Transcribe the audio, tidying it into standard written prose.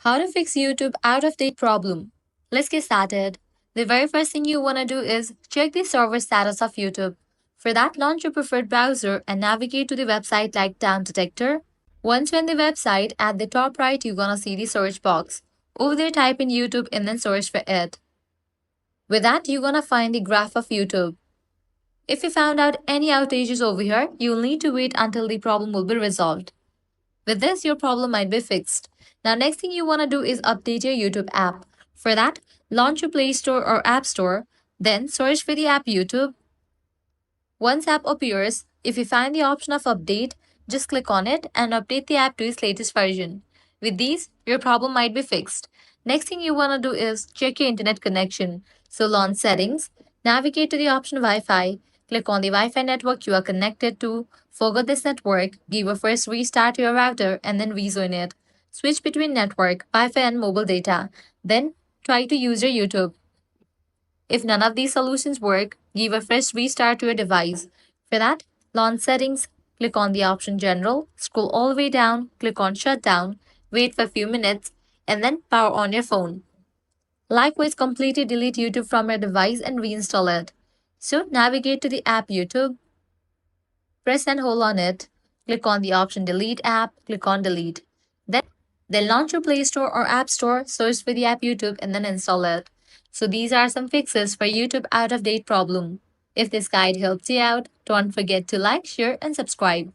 How to fix YouTube out of date problem. Let's get started. The very first thing you want to do is check the server status of YouTube. For that, launch your preferred browser and navigate to the website like Town Detector. Once you're in the website, at the top right, you're gonna see the search box. Over there, type in YouTube and then search for it. With that, you're gonna find the graph of YouTube. If you found out any outages over here, you'll need to wait until the problem will be resolved. With this, your problem might be fixed. Now, next thing you want to do is update your YouTube app. For that, launch your Play Store or App Store, then search for the app YouTube. Once app appears, if you find the option of update, just click on it and update the app to its latest version. With these, your problem might be fixed. Next thing you want to do is check your internet connection. So launch settings, navigate to the option Wi-Fi, click on the Wi-Fi network you are connected to, forget this network, give a first restart to your router and then rejoin it. Switch between network, Wi-Fi and mobile data. Then try to use your YouTube. If none of these solutions work, give a fresh restart to your device. For that, launch settings, click on the option General, scroll all the way down, click on Shutdown, wait for a few minutes, and then power on your phone. Likewise, completely delete YouTube from your device and reinstall it. So, navigate to the app YouTube, press and hold on it, click on the option Delete App, click on Delete. Then launch your Play Store or App Store, search for the app YouTube, and then install it. So these are some fixes for YouTube out of date problem. If this guide helped you out, don't forget to like, share, and subscribe.